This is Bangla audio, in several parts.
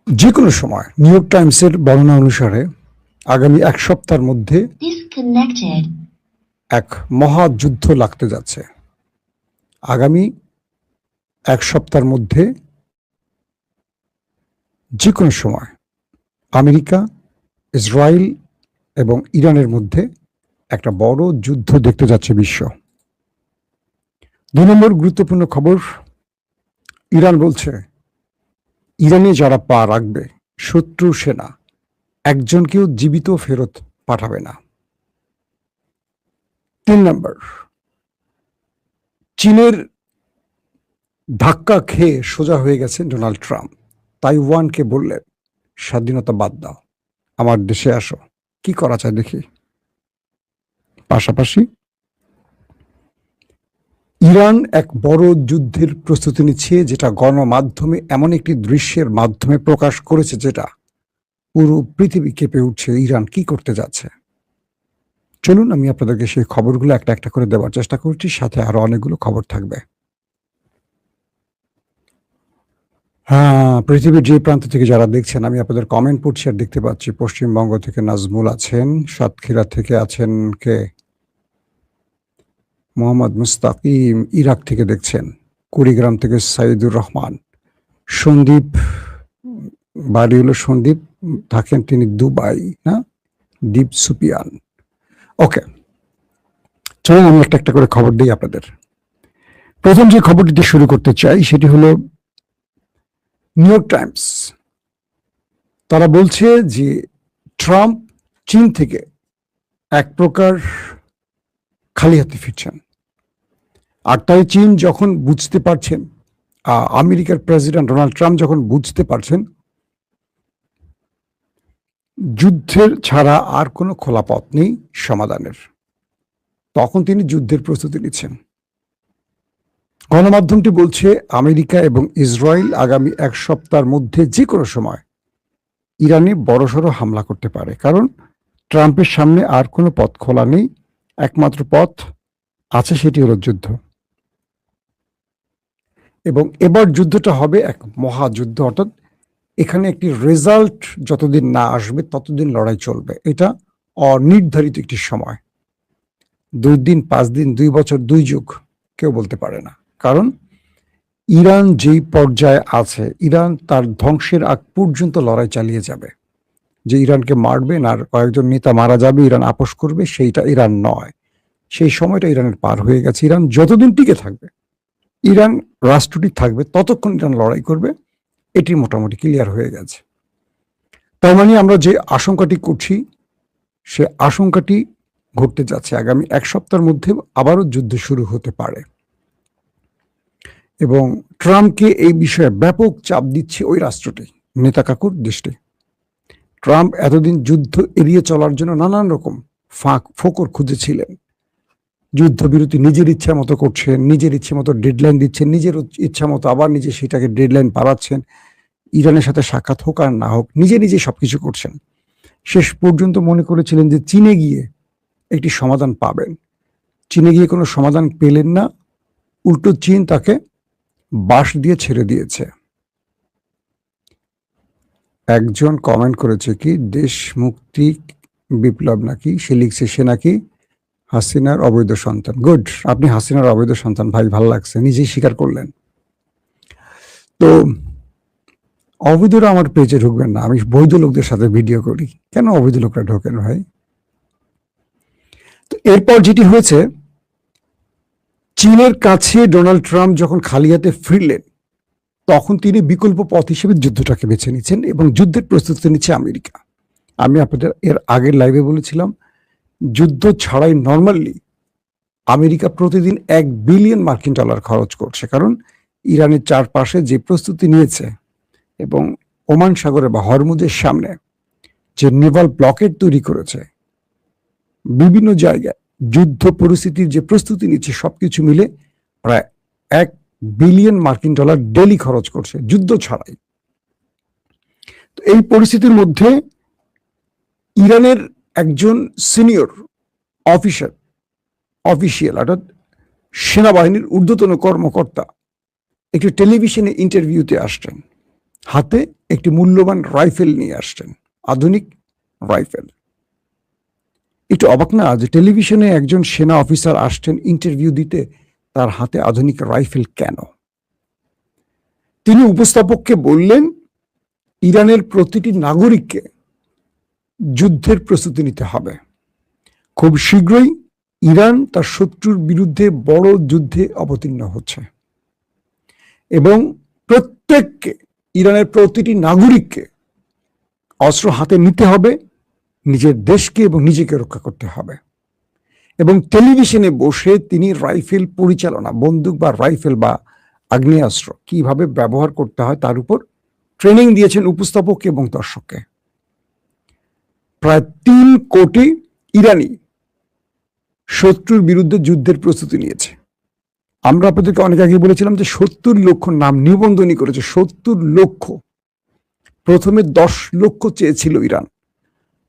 যে কোনো সময় নিউ ইয়র্ক টাইমসের বর্ণনা অনুসারে আগামী এক সপ্তাহের মধ্যে এক মহাযুদ্ধ লাগতে যাচ্ছে। আগামী এক সপ্তাহের মধ্যে যে কোনো সময় আমেরিকা, ইসরায়েল এবং ইরানের মধ্যে একটা বড় যুদ্ধ দেখতে যাচ্ছে বিশ্ব। 2 নম্বর গুরুত্বপূর্ণ খবর, ইরান বলছে ইরানে যারা পা রাখবে শত্রু সেনা একজনকেও জীবিত ফেরত পাঠাবে না। 3 নম্বর, চীনের ধাক্কা খেয়ে সোজা হয়ে গেছেন ডোনাল্ড ট্রাম্প। তাইওয়ানকে বললেন স্বাধীনতা বাদ দাও, আমার দেশে আসো, কি করা যায় দেখি। পাশাপাশি ইরান এক বড় যুদ্ধের প্রস্তুতি নিচ্ছে, যেটা গণমাধ্যমে এমন একটি দৃশ্যের মাধ্যমে প্রকাশ করেছে যেটা পুরো পৃথিবী কেঁপে উঠছে। ইরান কি করতে যাচ্ছে, চলুন আমি আপনাদেরকে সেই খবরগুলো একটা একটা করে দেওয়ার চেষ্টা করছি, সাথে আরো অনেকগুলো খবর থাকবে। হ্যাঁ, পৃথিবীর যে প্রান্ত থেকে যারা দেখছেন, আমি আপনাদের কমেন্ট পড়ছি আর দেখতে পাচ্ছি। পশ্চিমবঙ্গ থেকে নাজমুল আছেন, সাতক্ষীরা থেকে আছেন কে মোহাম্মদ মুস্তাকিম, ইরাক থেকে দেখছেন, কুড়িগ্রাম থেকে সাইদুর রহমান, সন্দীপ, বাড়ি হলো সন্দীপ, থাকেন তিনি দুবাই, না দীপ সুপিয়ান। ওকে, চলুন আমি একটা একটা করে খবর দিই আপনাদের। প্রথম যে খবরটি দিয়ে শুরু করতে চাই সেটি হলো নিউ ইয়র্ক টাইমস। তারা বলছে যে ট্রাম্প চীন থেকে এক প্রকার খালি হাতে ফিরছেন, আর তাই চীন যখন বুঝতে পারছেন, আমেরিকার প্রেসিডেন্ট ডোনাল্ড ট্রাম্প যখন বুঝতে পারছেন যুদ্ধের ছাড়া আর কোনো খোলা পথ নেই সমাধানের, তখন তিনি যুদ্ধের প্রস্তুতি নিচ্ছেন। গণমাধ্যমটি বলছে আমেরিকা এবং ইসরায়েল আগামী এক সপ্তাহের মধ্যে যে কোনো সময় ইরানে বড়সড় হামলা করতে পারে, কারণ ট্রাম্পের সামনে আর কোনো পথ খোলা নেই। একমাত্র পথ আছে, সেটি হলো যুদ্ধ। এবং এবার যুদ্ধটা হবে এক মহাযুদ্ধ, অর্থাৎ এখানে একটি রেজাল্ট যতদিন না আসবে ততদিন লড়াই চলবে। এটা অনির্ধারিত একটি সময়, 2 দিন, 5 দিন, 2 বছর, 2 যুগ, কেউ বলতে পারে না। কারণ ইরান যেই পর্যায়ে আছে, ইরান তার ধ্বংসের আগ পর্যন্ত লড়াই চালিয়ে যাবে। যে ইরানকে মারবেন আর কয়েকজন নেতা মারা যাবে, ইরান আপোষ করবে, সেইটা ইরান নয়। সেই সময়টা ইরানের পার হয়ে গেছে। ইরান যতদিন টিকে থাকবে, ইরান রাষ্ট্রটি থাকবে, ততক্ষণ ইরান লড়াই করবে, এটি মোটামুটি ক্লিয়ার হয়ে গেছে। তার মানে আমরা যে আশঙ্কাটি করছি সে আশঙ্কাটি ঘটতে যাচ্ছে। আগামী এক সপ্তাহের মধ্যে আবারও যুদ্ধ শুরু হতে পারে এবং ট্রাম্পকে এই বিষয়ে ব্যাপক চাপ দিচ্ছে ওই রাষ্ট্রটি, নেতা কাকুর দেশটি। ট্রাম্প এতদিন যুদ্ধ এড়িয়ে চলার জন্য নানান রকম ফাঁক ফোকর খুঁজেছিলেন। যুদ্ধবিরতি নিজের ইচ্ছা মতো করছেন, নিজের ইচ্ছে মতো ডেডলাইন দিচ্ছেন, নিজের ইচ্ছা মতো আবার নিজে সেটাকে ডেডলাইন বাড়াচ্ছেন। ইরানের সাথে সাক্ষাৎ হোক আর না হোক, নিজে নিজে সবকিছু করছেন। শেষ পর্যন্ত মনে করেছিলেন যে চীনে গিয়ে একটি সমাধান পাবেন। চীনে গিয়ে কোনো সমাধান পেলেন না, উল্টো চীন তাকে বাঁশ দিয়ে ছেড়ে দিয়েছে। একজন কমেন্ট করেছে কি দেশ মুক্তি বিপ্লব নাকি, সে লিখছে সে নাকি হাসিনার অবৈধ সন্তান। গুড, আপনি হাসিনার অবৈধ সন্তান, ভাই ভালো লাগছে, নিজেই স্বীকার করলেন। তো অবৈধরা আমার পেজে ঢুকবেন না, আমি বৈধ লোকদের সাথে ভিডিও করি, কেন অবৈধ লোকরা ঢোকেন ভাই? তো এরপর যেটি হয়েছে, চীনের কাছে ডোনাল্ড ট্রাম্প যখন খালি হাতে ফিরলেন, তখন তিনি বিকল্প পথ হিসেবে যুদ্ধটাকে বেছে নিচ্ছেন এবং যুদ্ধের প্রস্তুতি নিচ্ছে আমেরিকা। আমি আপনাদের এর আগের লাইভে বলেছিলাম, যুদ্ধ ছাড়াই নর্মালি আমেরিকা প্রতিদিন $1 বিলিয়ন খরচ করছে, কারণ ইরানের চারপাশে যে প্রস্তুতি নিয়েছে এবং ওমান সাগরে বা হরমুজের সামনে যে নেভাল ব্লকেট তৈরি করেছে, বিভিন্ন জায়গায় যুদ্ধ পরিস্থিতির যে প্রস্তুতি নিচ্ছে, সবকিছু মিলে প্রায় $1 বিলিয়ন ডেলি খরচ করছে যুদ্ধ ছাড়াই। তো এই পরিস্থিতির মধ্যে ইরানের একজন সিনিয়র অফিসিয়াল অর্থাৎ সেনাবাহিনীর ঊর্ধ্বতন কর্মকর্তা একটি টেলিভিশনে ইন্টারভিউতে আসছেন হাতে একটি মূল্যবান রাইফেল নিয়ে আসছেন, আধুনিক রাইফেল। একটু অবাক না যে টেলিভিশনে একজন সেনা অফিসার আসছেন ইন্টারভিউ দিতে, তার হাতে আধুনিক রাইফেল কেন? তিনি উপস্থাপককে বললেন ইরানের প্রতিটি নাগরিককে যুদ্ধের প্রস্তুতি নিতে হবে। খুব শীঘ্রই ইরান তার শত্রুর বিরুদ্ধে বড় যুদ্ধে অবতীর্ণ হচ্ছে এবং প্রত্যেককে, ইরানের প্রতিটি নাগরিককে অস্ত্র হাতে নিতে হবে, নিজের দেশকে এবং নিজেকে রক্ষা করতে হবে। এবং টেলিভিশনে বসে তিনি রাইফেল পরিচালনা, বন্দুক বা রাইফেল বা আগ্নেয়াস্ত্র কিভাবে ব্যবহার করতে হয় তার উপর ট্রেনিং দিয়েছেন উপস্থাপক এবং দর্শককে। প্রায় 3 কোটি ইরানি শত্রুর বিরুদ্ধে যুদ্ধের প্রস্তুতি নিয়েছে। আমরা আপনাদেরকে অনেক আগে বলেছিলাম যে 70 লক্ষ নাম নিবন্ধনী করেছে, 70 লক্ষ। প্রথমে 10 লক্ষ চেয়েছিল ইরান,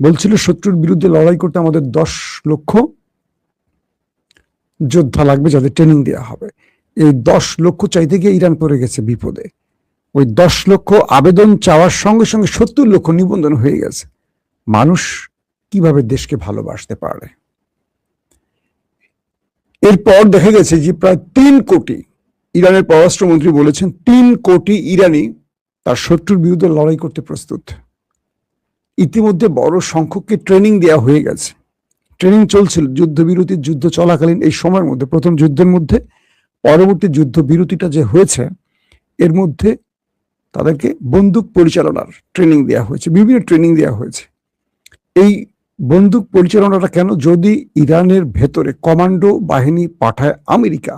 বলছিল শত্রুর বিরুদ্ধে লড়াই করতে আমাদের 10 লক্ষ যোদ্ধা লাগবে, যাদের ট্রেনিং দেওয়া হবে। এই 10 লক্ষ চাইতে গিয়ে ইরান পড়ে গেছে বিপদে। ওই 10 লক্ষ আবেদন চাওয়ার সঙ্গে সঙ্গে 70 লক্ষ নিবন্ধন হয়ে গেছে। মানুষ কিভাবে দেশকে ভালোবাসতে পারে? এরপর দেখা গেছে যে প্রায় 3 কোটি, ইরানের পররাষ্ট্রমন্ত্রী বলেছেন 3 কোটি ইরানি তার শত্রুর বিরুদ্ধে লড়াই করতে প্রস্তুত। ইতিমধ্যে বড় সংখ্যককে ট্রেনিং দেওয়া হয়ে গেছে। ট্রেনিং চলছিল যুদ্ধবিরতির, যুদ্ধ চলাকালীন এই সময়ের মধ্যে, প্রথম যুদ্ধের মধ্যে, পরবর্তী যুদ্ধ বিরতিটা যে হয়েছে এর মধ্যে তাদেরকে বন্দুক পরিচালনার ট্রেনিং দেওয়া হয়েছে, বিভিন্ন ট্রেনিং দেওয়া হয়েছে। এই বন্দুক পরিচালনাটা কেন? যদি ইরানের ভেতরে কমান্ডো বাহিনী পাঠায় আমেরিকা,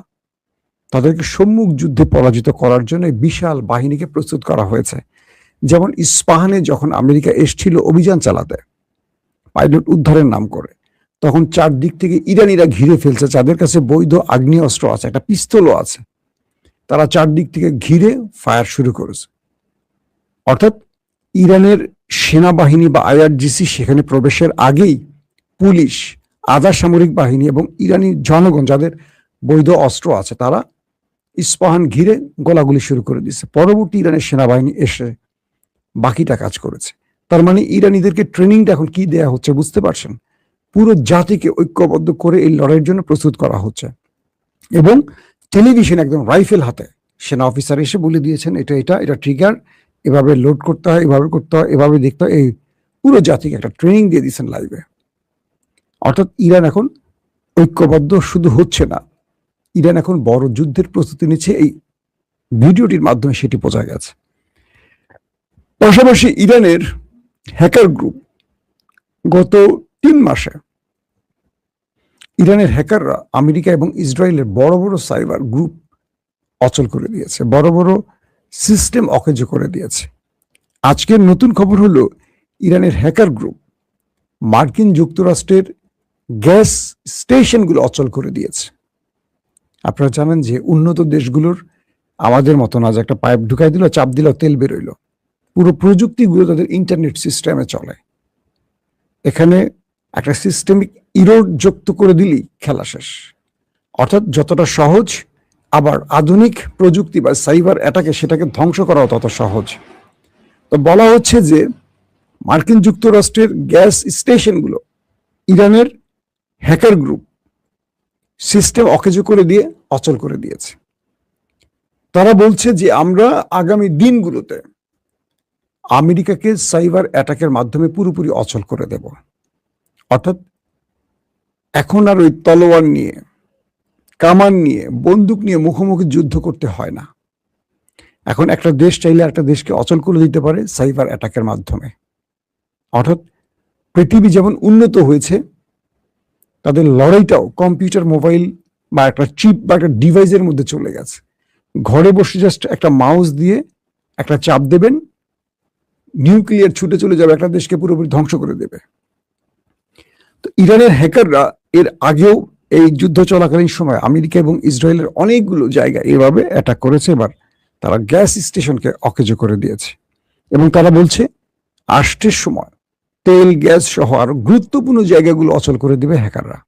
তাদেরকে সম্মুখ যুদ্ধে পরাজিত করার জন্য বিশাল বাহিনীকে প্রস্তুত করা হয়েছে। যেমন ইস্পাহানে যখন আমেরিকা এসেছিল অভিযান চালাতে পাইলট উদ্ধারের নাম করে, তখন চারদিক থেকে ইরানিরা ঘিরে ফেলছে, যাদের কাছে বৈধ আগ্নেয়াস্ত্র আছে, একটা পিস্তলও আছে, তারা চারদিক থেকে ঘিরে ফায়ার শুরু করেছে। অর্থাৎ ইরানের সেনাবাহিনী বা আইআরজিসি সেখানে প্রবেশের আগেই পুলিশ, আধা সামরিক বাহিনী এবং ইরানি জনগণ যাদের বৈধ অস্ত্র আছে, তারা ইস্পাহান ঘিরে গোলাগুলি শুরু করে দিয়েছে। পরবর্তী ইরানের সেনাবাহিনী এসে বাকিটা কাজ করেছে। তার মানে ইরানিদেরকে ট্রেনিংটা এখন কি দেয়া হচ্ছে বুঝতে পারছেন? পুরো জাতিকে ঐক্যবদ্ধ করে এই লড়াইয়ের জন্য প্রস্তুত করা হচ্ছে। এবং টেলিভিশন একদম রাইফেল হাতে সেনা অফিসার এসে বলে দিয়েছেন এটা এটা এটা ট্রিগার, এভাবে লোড করতে হয়, এভাবে করতে হয়, এভাবে দেখতে হয়। এই পুরো জাতিকে একটা ট্রেনিং দিয়ে দিয়েছেন লাইভে। অর্থাৎ ইরান এখন ঐক্যবদ্ধ শুধু হচ্ছে না, ইরান এখন বড় যুদ্ধের প্রস্তুতি নিচ্ছে। এই ভিডিওটির মাধ্যমে সেটি বোঝা গেছে। পাশাপাশি ইরানের হ্যাকার গ্রুপ গত 3 মাসে ইরানের হ্যাকাররা আমেরিকা এবং ইসরায়েলের বড় বড় সাইবার গ্রুপ অচল করে দিয়েছে, বড় বড় সিস্টেম অকেজো করে দিয়েছে। আজকের নতুন খবর হলো ইরানের হ্যাকার গ্রুপ মার্কিন যুক্তরাষ্ট্রের গ্যাস স্টেশনগুলো অচল করে দিয়েছে। আপনারা জানেন যে উন্নত দেশগুলোর আমাদের মতো না, যে একটা পাইপ ঢুকাই দিল, চাপ দিল, তেল বেরোইল। পুরো প্রযুক্তিগুলো তাদের ইন্টারনেট সিস্টেমে চলে। এখানে একটা সিস্টেমিক ইরোড যুক্ত করে দিলেই খেলা শেষ। অর্থাৎ যতটা সহজ, আবার আধুনিক প্রযুক্তি বা সাইবার অ্যাটাকে সেটাকে ধ্বংস করাও তত সহজ। তো বলা হচ্ছে যে মার্কিন যুক্তরাষ্ট্রের গ্যাস স্টেশনগুলো ইরানের হ্যাকার গ্রুপ সিস্টেম অকেজো করে দিয়ে অচল করে দিয়েছে। তারা বলছে যে আমরা আগামী দিনগুলোতে আমেরিকাকে সাইবার অ্যাটাকের মাধ্যমে পুরোপুরি অচল করে দেব। অর্থাৎ এখন আর ওই তলোয়ার নিয়ে, কামান নিয়ে, বন্দুক নিয়ে মুখোমুখি যুদ্ধ করতে হয় না। এখন একটা দেশ চাইলে একটা দেশকে অচল করে দিতে পারে সাইবার অ্যাটাকের মাধ্যমে। অর্থাৎ পৃথিবী যেমন উন্নত হয়েছে, তাদের লড়াইটাও কম্পিউটার, মোবাইল বা একটা চিপ বা একটা ডিভাইসের মধ্যে চলে গেছে। ঘরে বসে জাস্ট একটা মাউস দিয়ে একটা চাপ দেবেন, নিউক্লিয়ার ছুটে চলে যাবে, একটা দেশকে পুরোপুরি ধ্বংস করে দেবে। তো ইরানের হ্যাকাররা এর আগেও এই যুদ্ধ চলাকালীন সময় আমেরিকা এবং ইসরায়েলের অনেকগুলো জায়গায় এভাবে অ্যাটাক করেছে। এবার তারা গ্যাস স্টেশনকে অকেজো করে দিয়েছে এবং তারা বলছে আসতের সময় তেল, গ্যাস সহ আরো গুরুত্বপূর্ণ জায়গাগুলো অচল করে দিবে হ্যাকাররা।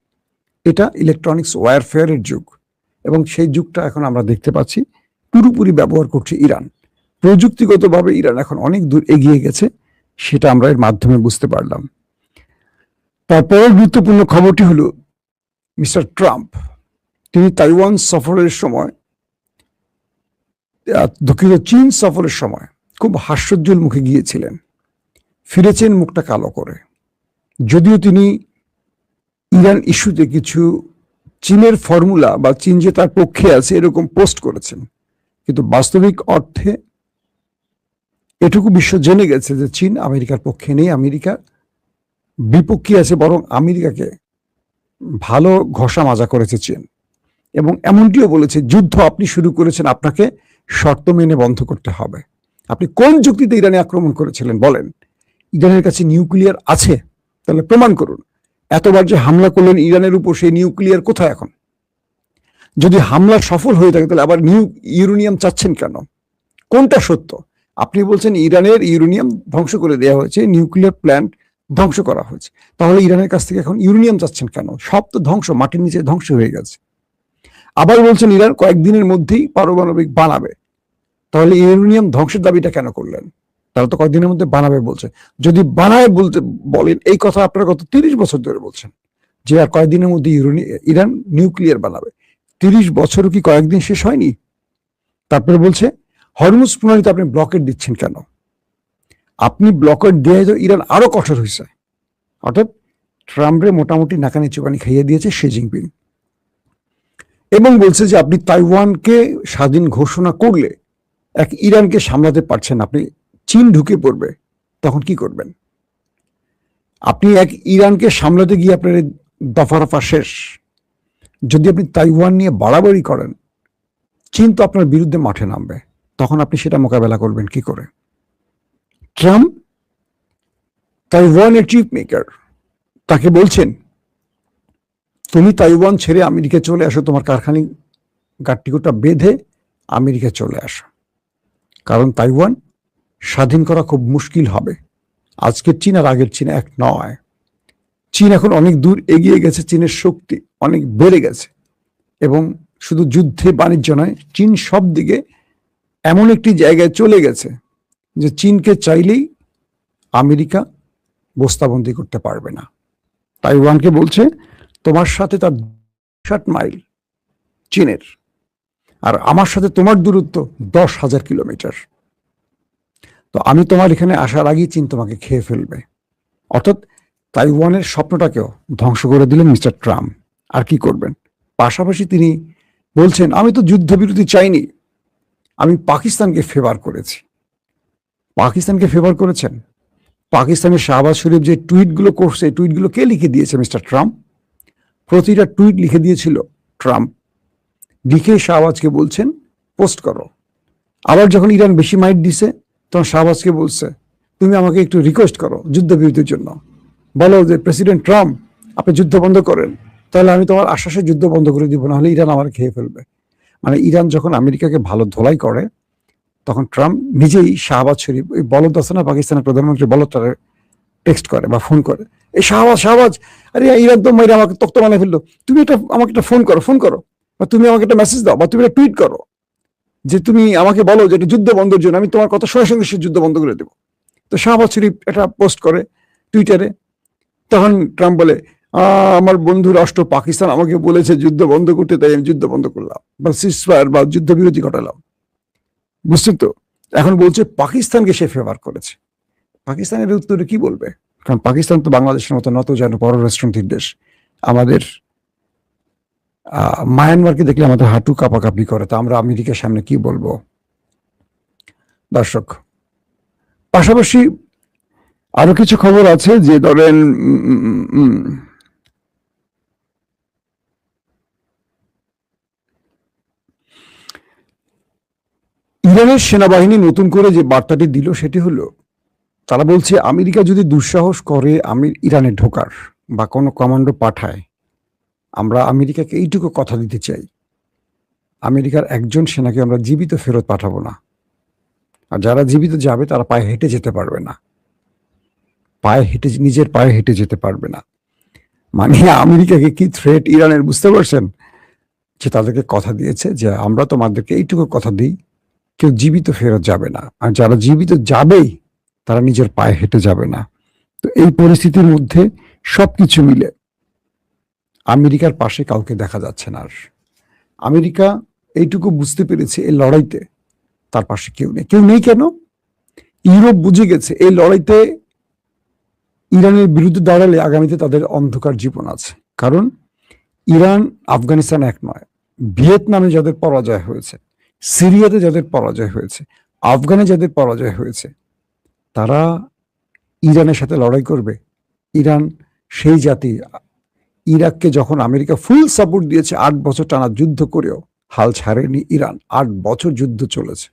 এটা ইলেকট্রনিক্স ওয়ারফেয়ারের যুগ এবং সেই যুগটা এখন আমরা দেখতে পাচ্ছি পুরোপুরি ব্যবহার করছে ইরান। প্রযুক্তিগতভাবে ইরান এখন অনেক দূর এগিয়ে গেছে, সেটা আমরা এর মাধ্যমে বুঝতে পারলাম। তারপরে গুরুত্বপূর্ণ খবরটি হলো মিস্টার ট্রাম্প তিনি তাইওয়ান সফরের সময়, দুঃখিত, চীন সফরের সময় খুব হাস্যোজ্জ্বল মুখে গিয়েছিলেন, ফিরেছেন মুখটা কালো করে। যদিও তিনি ইরান ইস্যুতে কিছু চীনের ফর্মুলা বা চীন যে তার পক্ষে আছে এরকম পোস্ট করেছেন, কিন্তু বাস্তবিক অর্থে এটুকু বিশ্ব জেনে গেছে যে চীন আমেরিকার পক্ষে নেই, আমেরিকার বিপক্ষে আছে, বরং আমেরিকাকে ভালো ঘষা মাজা করেছে চীন। এবং এমনটিও বলেছে, যুদ্ধ আপনি শুরু করেছেন, আপনাকে শর্ত মেনে বন্ধ করতে হবে। আপনি কোন যুক্তিতে ইরানে আক্রমণ করেছিলেন বলেন? ইরানের কাছে নিউক্লিয়ার আছে, তাহলে প্রমাণ করুন। এতবার যে হামলা করলেন ইরানের উপর, সেই নিউক্লিয়ার কোথায় এখন? যদি হামলা সফল হয়ে থাকে তাহলে আবার ইউরেনিয়াম চাচ্ছেন কেন? কোনটা সত্য? আপনি বলছেন ইরানের ইউরেনিয়াম ধ্বংস করে দেওয়া হয়েছে, নিউক্লিয়ার প্ল্যান্ট ধ্বংস করা হয়েছে, তাহলে ইরানের কাছ থেকে এখন ইউরেনিয়াম চাচ্ছেন কেন? সব তো ধ্বংস, মাটির নিচে ধ্বংস হয়ে গেছে। আবার বলছেন ইরান কয়েকদিনের মধ্যেই পারমাণবিক বানাবে, তাহলে ইউরেনিয়াম ধ্বংসের দাবিটা কেন করলেন? তারা তো কয়েকদিনের মধ্যে বানাবে বলছে। যদি বানায় বলেন, এই কথা আপনারা গত 30 বছর ধরে বলছেন যে আর কয়েকদিনের মধ্যে ইরান নিউক্লিয়ার বানাবে। 30 বছরও কি কয়েকদিন শেষ হয়নি? তারপরে বলছে হরমুজ প্রণালীতে আপনি ব্লকেট দিচ্ছেন কেন? আপনি ব্লকেট দেওয়ায় তো ইরান আরো কঠোর হয়েছে। অর্থাৎ ট্রাম্পরে মোটামুটি নাকানি চুবানি খাইয়ে দিয়েছে শি জিনপিং। এবং বলছে যে আপনি তাইওয়ানকে স্বাধীন ঘোষণা করলে এক ইরানকে সামলাতে পারছেন, আপনি চীন ঢুকে পড়বে, তখন কি করবেন? আপনি এক ইরানকে সামলাতে গিয়ে আপনার দফা রফা শেষ। যদি আপনি তাইওয়ান নিয়ে বাড়াবাড়ি করেন, চীন তো আপনার বিরুদ্ধে মাঠে নামবে, তখন আপনি সেটা মোকাবেলা করবেন কি করে? ট্রাম্প তাইওয়ানের চিফ মেকার, তাকে বলছেন তুমি তাইওয়ান ছেড়ে আমেরিকা চলে আসো, তোমার কারখানি গাট্টিগুটা বেঁধে আমেরিকা চলে আসো, কারণ তাইওয়ান স্বাধীন করা খুব মুশকিল হবে। আজকের চীন আর আগের চীন এক নয়। চীন এখন অনেক দূর এগিয়ে গেছে, চীনের শক্তি অনেক বেড়ে গেছে, এবং শুধু যুদ্ধে বাণিজ্য নয়, চীন সব দিকে এমন একটি জায়গায় চলে গেছে যে চীনকে চাইলেই আমেরিকা বস্তাবন্দি করতে পারবে না। তাইওয়ানকে বলছে তোমার সাথে তার 60 মাইল চীনের, আর আমার সাথে তোমার দূরত্ব 10,000 কিলোমিটার। তো আমি তোমার এখানে আসার আগেই চীন তোমাকে খেয়ে ফেলবে। অর্থাৎ তাইওয়ানের স্বপ্নটাকেও ধ্বংস করে দিলেন মিস্টার ট্রাম্প। আর কি করবেন? পাশাপাশি তিনি বলছেন আমি তো যুদ্ধবিরতি চাইনি, আমি পাকিস্তানকে ফেভার করেছি। পাকিস্তানকে ফেভার করেছেন? পাকিস্তানের শাহবাজ শরীফ যে টুইটগুলো করছে, টুইটগুলো কে লিখে দিয়েছে? Mister Trump. প্রতিটা টুইট লিখে দিয়েছিল ট্রাম্প। লিখে শাহবাজকে বলছেন পোস্ট করো। আবার যখন ইরান বেশি মাইট দিছে, তখন শাহবাজকে বলছে তুমি আমাকে একটু রিকোয়েস্ট করো যুদ্ধবিরতির জন্য, বলো যে প্রেসিডেন্ট ট্রাম্প আপনি যুদ্ধ বন্ধ করেন, তাহলে আমি তোমার আশ্বাসে যুদ্ধ বন্ধ করে দিব, না হলে ইরান আমার খেয়ে ফেলবে। মানে ইরান যখন আমেরিকাকে ভালো ধোলাই করে, তখন ট্রাম্প নিজেই শাহবাজ শরীফ, ওই বলদ আছে না পাকিস্তানের প্রধানমন্ত্রী, বলদটারে টেক্সট করে বা ফোন করে, এই শাহবাজ, আরে ইরান তো মাইরা আমাকে তক্ত বানায় ফেললো, তুমি আমাকে একটা ফোন করো, বা তুমি আমাকে একটা মেসেজ দাও, বা তুমি একটা টুইট করো যে তুমি আমাকে বলো যে এটা যুদ্ধ বন্ধের জন্য, আমি তোমার কথা সঙ্গে সঙ্গে সে যুদ্ধ বন্ধ করে দেবো। তো শাহবাজ শরীফ এটা পোস্ট করে টুইটারে। তখন ট্রাম্প বলে আমার বন্ধু রাষ্ট্র পাকিস্তান আমাকে বলেছে যুদ্ধ বন্ধ করতে, তাই আমি যুদ্ধ বন্ধ করলাম, বা সিজফায়ার বা যুদ্ধবিরতি ঘটালাম। বুঝছেন তো? এখন বলছে পাকিস্তানকে সে ফেভার করেছে। পাকিস্তানের উত্তরে কি বলবে? কারণ পাকিস্তান তো বাংলাদেশের মতো নত যেন পররাষ্ট্রনীতির দেশ। আমাদের মায়ানমারকে দেখলে আমাদের হাঁটু কাঁপাকাঁপি করে, তা আমরা আমেরিকার সামনে কি বলবো? দর্শক, পাশাপাশি আরো কিছু খবর আছে যে ধরেন ইরানের সেনাবাহিনী নতুন করে যে বার্তাটি দিল সেটি হলো, তারা বলছে আমেরিকা যদি দুঃসাহস করে ইরানে ঢোকার বা কোনো কমান্ডো পাঠায়, আমরা আমেরিকাকে এইটুকু কথা দিতে চাই, আমেরিকার একজন সেনাকে আমরা জীবিত ফেরত পাঠাবো না। আর যারা জীবিত যাবে তারা পায়ে হেঁটে যেতে পারবে না, নিজের পায়ে হেঁটে যেতে পারবে না। মানে আমেরিকাকে কি থ্রেট ইরানের, বুঝতে পারছেন? যে তাদেরকে কথা দিয়েছে যে আমরা তোমাদেরকে এইটুকু কথা দিই, কেউ জীবিত ফেরত যাবে না, আর যারা জীবিত যাবেই তারা নিজের পায়ে হেঁটে যাবে না। তো এই পরিস্থিতির মধ্যে সবকিছু মিলে আমেরিকার পাশে কাউকে দেখা যাচ্ছে না। আর আমেরিকা এইটুকু বুঝতে পেরেছে এই লড়াইতে তার পাশে কেউ নেই। কেউ নেই কেন? ইউরোপ বুঝে গেছে এই লড়াইতে ইরানের বিরুদ্ধে দাঁড়ালে আগামীতে তাদের অন্ধকার জীবন আছে। কারণ ইরান আফগানিস্তান এক নয়, ভিয়েতনামে যাদের পরাজয় হয়েছে, সিরিয়াতে যাদের পরাজয় হয়েছে, আফগানে যাদের পরাজয় হয়েছে, তারা ইরানের সাথে লড়াই করবে? ইরান সেই জাতি, ইরাককে যখন আমেরিকা ফুল সাপোর্ট দিয়েছে 8 বছর টানা যুদ্ধ করেও হাল ছাড়েনি ইরান। 8 বছর যুদ্ধ চলেছে।